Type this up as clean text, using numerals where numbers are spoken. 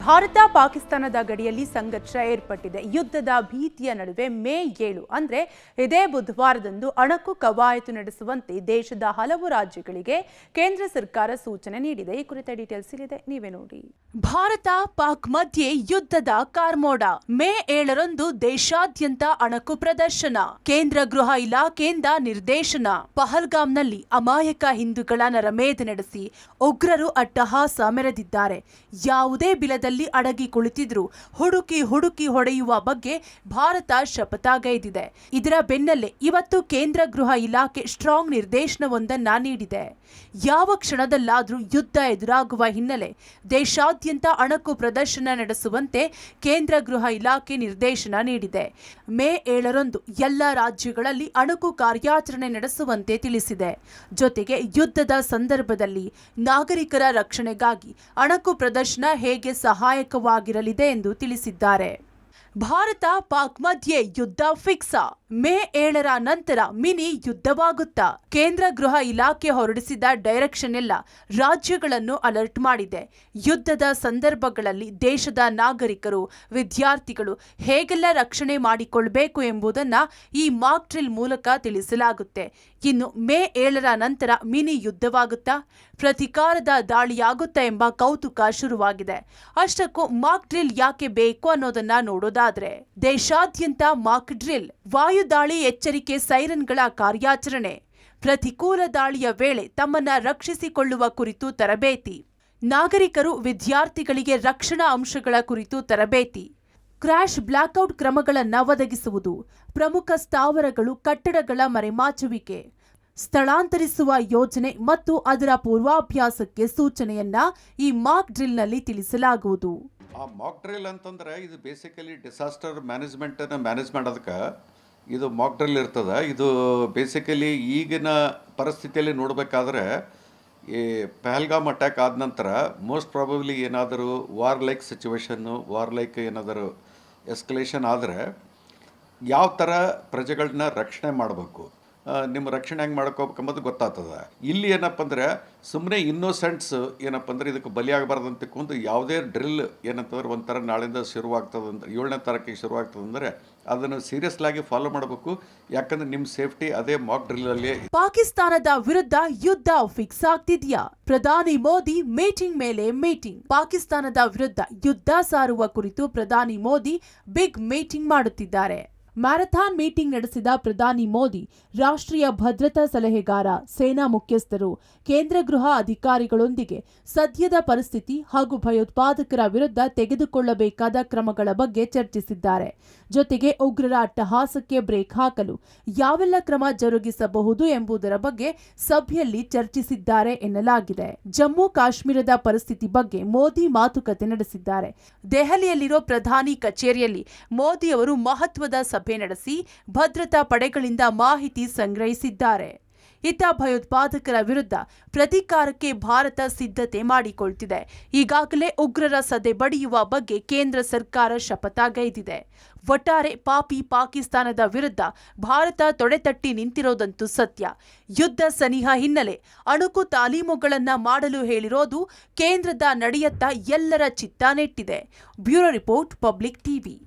ಭಾರತ ಪಾಕಿಸ್ತಾನದ ಗಡಿಯಲ್ಲಿ ಸಂಘರ್ಷ ಏರ್ಪಟ್ಟಿದೆ. ಯುದ್ಧದ ಭೀತಿಯ ನಡುವೆ ಮೇ 7 ಅಂದ್ರೆ ಇದೇ ಬುಧವಾರದಂದು ಅಣಕು ಕವಾಯತು ನಡೆಸುವಂತೆ ದೇಶದ ಹಲವು ರಾಜ್ಯಗಳಿಗೆ ಕೇಂದ್ರ ಸರ್ಕಾರ ಸೂಚನೆ ನೀಡಿದೆ. ಈ ಕುರಿತ ಡೀಟೇಲ್ಸ್ ಇಲ್ಲಿದೆ, ನೀವೇ ನೋಡಿ. ಭಾರತ ಪಾಕ್ ಮಧ್ಯೆ ಯುದ್ಧದ ಕಾರ್ಮೋಡ. ಮೇ 7ರಂದು ದೇಶಾದ್ಯಂತ ಅಣಕು ಪ್ರದರ್ಶನ. ಕೇಂದ್ರ ಗೃಹ ಇಲಾಖೆಯಿಂದ ನಿರ್ದೇಶನ. ಪಹಲ್ಗಾಮ್ನಲ್ಲಿ ಅಮಾಯಕ ಹಿಂದೂಗಳ ನರಮೇಧ ನಡೆಸಿ ಉಗ್ರರು ಅಟ್ಟಹಾಸ ಮೆರೆದಿದ್ದಾರೆ. ಯಾವುದೇ ಬಿಲದಲ್ಲಿ ಅಡಗಿ ಕುಳಿತಿದ್ರು ಹುಡುಕಿ ಹೊಡೆಯುವ ಬಗ್ಗೆ ಭಾರತ ಶಪಥಗೈದಿದೆ. ಇದರ ಬೆನ್ನಲ್ಲೇ ಇವತ್ತು ಕೇಂದ್ರ ಗೃಹ ಇಲಾಖೆ ಸ್ಟ್ರಾಂಗ್ ನಿರ್ದೇಶನವೊಂದನ್ನ ನೀಡಿದೆ. ಯಾವ ಕ್ಷಣದಲ್ಲಾದ್ರೂ ಯುದ್ಧ ಎದುರಾಗುವ ಹಿನ್ನೆಲೆ ದೇಶಾದ್ಯಂತ ಅಣಕು ಪ್ರದರ್ಶನ ನಡೆಸುವಂತೆ ಕೇಂದ್ರ ಗೃಹ ಇಲಾಖೆ ನಿರ್ದೇಶನ ನೀಡಿದೆ. ಮೇ 7ರಂದು ಎಲ್ಲ ರಾಜ್ಯಗಳಲ್ಲಿ ಅಣಕು ಕಾರ್ಯಾಚರಣೆ ನಡೆಸುವಂತೆ ತಿಳಿಸಿದೆ. ಜೊತೆಗೆ ಯುದ್ಧದ ಸಂದರ್ಭದಲ್ಲಿ ನಾಗರಿಕರ ರಕ್ಷಣೆಗಾಗಿ ಅಣಕು ಪ್ರದರ್ಶನ ಹೇಗೆ ಸಹಾಯಕವಾಗಿರಲಿದೆ ಎಂದು ತಿಳಿಸಿದ್ದಾರೆ. ಭಾರತ ಪಾಕ್ ಮಧ್ಯೆ ಯುದ್ಧ ಫಿಕ್ಸ. ಮೇ 7ರ ನಂತರ ಮಿನಿ ಯುದ್ಧವಾಗುತ್ತಾ? ಕೇಂದ್ರ ಗೃಹ ಇಲಾಖೆ ಹೊರಡಿಸಿದ ಡೈರೆಕ್ಷನ್ ಎಲ್ಲ ರಾಜ್ಯಗಳನ್ನು ಅಲರ್ಟ್ ಮಾಡಿದೆ. ಯುದ್ಧದ ಸಂದರ್ಭಗಳಲ್ಲಿ ದೇಶದ ನಾಗರಿಕರು, ವಿದ್ಯಾರ್ಥಿಗಳು ಹೇಗೆಲ್ಲ ರಕ್ಷಣೆ ಮಾಡಿಕೊಳ್ಬೇಕು ಎಂಬುದನ್ನು ಈ ಮಾಕ್ ಡ್ರಿಲ್ ಮೂಲಕ ತಿಳಿಸಲಾಗುತ್ತೆ. ಇನ್ನು ಮೇ 7ರ ನಂತರ ಮಿನಿ ಯುದ್ಧವಾಗುತ್ತಾ? ಪ್ರತಿಕಾರದ ದಾಳಿಯಾಗುತ್ತಾ ಎಂಬ ಕೌತುಕ ಶುರುವಾಗಿದೆ. ಅಷ್ಟಕ್ಕೂ ಮಾಕ್ ಡ್ರಿಲ್ ಯಾಕೆ ಬೇಕು ಅನ್ನೋದನ್ನ ನೋಡೋದಾದ್ರೆ, ದೇಶಾದ್ಯಂತ ಮಾಕ್ ಡ್ರಿಲ್, ವಾಯುದಾಳಿ ಎಚ್ಚರಿಕೆ ಸೈರನ್ಗಳ ಕಾರ್ಯಾಚರಣೆ, ಪ್ರತಿಕೂಲ ದಾಳಿಯ ವೇಳೆ ತಮ್ಮನ್ನ ರಕ್ಷಿಸಿಕೊಳ್ಳುವ ಕುರಿತು ತರಬೇತಿ, ನಾಗರಿಕರು ವಿದ್ಯಾರ್ಥಿಗಳಿಗೆ ರಕ್ಷಣಾ ಅಂಶಗಳ ಕುರಿತು ತರಬೇತಿ, ಕ್ರ್ಯಾಶ್ ಬ್ಲಾಕ್ಔಟ್ ಕ್ರಮಗಳನ್ನು ಒದಗಿಸುವುದು, ಪ್ರಮುಖ ಸ್ಥಾವರಗಳು ಕಟ್ಟಡಗಳ ಮರೆಮಾಚುವಿಕೆ, ಸ್ಥಳಾಂತರಿಸುವ ಯೋಜನೆ ಮತ್ತು ಅದರ ಪೂರ್ವಾಭ್ಯಾಸಕ್ಕೆ ಸೂಚನೆಯನ್ನ ಈ ಮಾಕ್ ಡ್ರಿಲ್ನಲ್ಲಿ ತಿಳಿಸಲಾಗುವುದು. ಆ ಮಾಕ್ ಡ್ರಿಲ್ ಅಂತಂದ್ರೆ ಇದು ಬೇಸಿಕಲಿ ಡಿಸಾಸ್ಟರ್ ಮ್ಯಾನೇಜ್ಮೆಂಟನ್ನು ಮ್ಯಾನೇಜ್ ಮಾಡೋದಕ್ಕೆ ಇದು ಮಾಕ್ ಡ್ರಿಲ್ ಇರ್ತದೆ. ಇದು ಬೇಸಿಕಲಿ ಈಗಿನ ಪರಿಸ್ಥಿತಿಯಲ್ಲಿ ನೋಡಬೇಕಾದ್ರೆ ಈ ಪಹಲ್ಗಾಮ್ ಅಟ್ಯಾಕ್ ಆದ ನಂತರ ಮೋಸ್ಟ್ ಪ್ರಾಬಬ್ಲಿ ಏನಾದರೂ war like situation, war like ಏನಾದರೂ ಎಸ್ಕಲೇಷನ್ ಆದರೆ ಯಾವ ಥರ ಪ್ರಜೆಗಳನ್ನ ರಕ್ಷಣೆ ಮಾಡಬೇಕು, ನಿಮ್ಮ ರಕ್ಷಣೆ ಹೆಂಗೆ ಮಾಡ್ಕೋಬೇಕಂಬುದು ಗೊತ್ತಾಗ್ತದೆ. ಇಲ್ಲಿ ಏನಪ್ಪ ಅಂದರೆ ಸುಮ್ಮನೆ ಇನ್ನೋಸೆಂಟ್ಸ್ ಏನಪ್ಪ ಅಂದರೆ ಇದಕ್ಕೆ ಬಲಿಯಾಗಬಾರ್ದು ಅಂತ ತಿಳ್ಕೊಂಡು ಯಾವುದೇ ಡ್ರಿಲ್ ಏನಂತಂದ್ರೆ ಒಂಥರ ನಾಳಿಂದ ಶುರುವಾಗ್ತದೆ ಅಂದ್ರೆ 7ನೇ ತಾರೀಕಿಗೆ ಶುರುವಾಗ್ತದೆ ಅಂದರೆ ಅದನ್ನು ಸೀರಿಯಸ್ಲಾಗಿ ಫಾಲೋ ಮಾಡಬೇಕು. ಯಾಕಂದ್ರೆ ನಿಮ್ಮ ಸೇಫ್ಟಿ ಅದೇ ಮಾಕ್ ಡ್ರಿಲ್. ಪಾಕಿಸ್ತಾನದ ವಿರುದ್ಧ ಯುದ್ಧ ಫಿಕ್ಸ್ ಆಗ್ತಿದ್ಯಾ? ಪ್ರಧಾನಿ ಮೋದಿ ಮೀಟಿಂಗ್ ಮೇಲೆ ಮೀಟಿಂಗ್. ಪಾಕಿಸ್ತಾನದ ವಿರುದ್ಧ ಯುದ್ಧ ಸಾರುವ ಕುರಿತು ಪ್ರಧಾನಿ ಮೋದಿ ಬಿಗ್ ಮೀಟಿಂಗ್ ಮಾಡುತ್ತಿದ್ದಾರೆ. ಮ್ಯಾರಥಾನ್ ಮೀಟಿಂಗ್ ನಡೆಸಿದ ಪ್ರಧಾನಿ ಮೋದಿ ರಾಷ್ಟ್ರೀಯ ಭದ್ರತಾ ಸಲಹೆಗಾರ, ಸೇನಾ ಮುಖ್ಯಸ್ಥರು, ಕೇಂದ್ರ ಗೃಹ ಅಧಿಕಾರಿಗಳೊಂದಿಗೆ ಸದ್ಯದ ಪರಿಸ್ಥಿತಿ ಹಾಗೂ ಭಯೋತ್ಪಾದಕರ ವಿರುದ್ಧ ತೆಗೆದುಕೊಳ್ಳಬೇಕಾದ ಕ್ರಮಗಳ ಬಗ್ಗೆ ಚರ್ಚಿಸಿದ್ದಾರೆ. ಜೊತೆಗೆ ಉಗ್ರರ ಅಟ್ಟಹಾಸಕ್ಕೆ ಬ್ರೇಕ್ ಹಾಕಲು ಯಾವೆಲ್ಲ ಕ್ರಮ ಜರುಗಿಸಬಹುದು ಎಂಬುದರ ಬಗ್ಗೆ ಸಭೆಯಲ್ಲಿ ಚರ್ಚಿಸಿದ್ದಾರೆ ಎನ್ನಲಾಗಿದೆ. ಜಮ್ಮು ಕಾಶ್ಮೀರದ ಪರಿಸ್ಥಿತಿ ಬಗ್ಗೆ ಮೋದಿ ಮಾತುಕತೆ ನಡೆಸಿದ್ದಾರೆ. ದೆಹಲಿಯಲ್ಲಿರೋ ಪ್ರಧಾನಿ ಕಚೇರಿಯಲ್ಲಿ ಮೋದಿ ಅವರು ಮಹತ್ವದ ಸಭೆ ನಡೆಸಿ ಭದ್ರತಾ ಪಡೆಗಳಿಂದ ಮಾಹಿತಿ ಸಂಗ್ರಹಿಸಿದ್ದಾರೆ. ಇತ್ತ ಭಯೋತ್ಪಾದಕರ ವಿರುದ್ಧ ಪ್ರತೀಕಾರಕ್ಕೆ ಭಾರತ ಸಿದ್ಧತೆ ಮಾಡಿಕೊಳ್ತಿದೆ. ಈಗಾಗಲೇ ಉಗ್ರರ ಸದೆ ಬಡಿಯುವ ಬಗ್ಗೆ ಕೇಂದ್ರ ಸರ್ಕಾರ ಶಪಥಗೈದಿದೆ. ಒಟ್ಟಾರೆ ಪಾಪಿ ಪಾಕಿಸ್ತಾನದ ವಿರುದ್ಧ ಭಾರತ ತೊಡೆತಟ್ಟಿ ನಿಂತಿರೋದಂತೂ ಸತ್ಯ. ಯುದ್ಧ ಸನಿಹ ಹಿನ್ನೆಲೆ ಅಣುಕು ತಾಲೀಮುಗಳನ್ನ ಮಾಡಲು ಹೇಳಿರೋದು ಕೇಂದ್ರದ ನಡೆಯತ್ತ ಎಲ್ಲರ ಚಿತ್ತ ನೆಟ್ಟಿದೆ. Bureau report, public TV.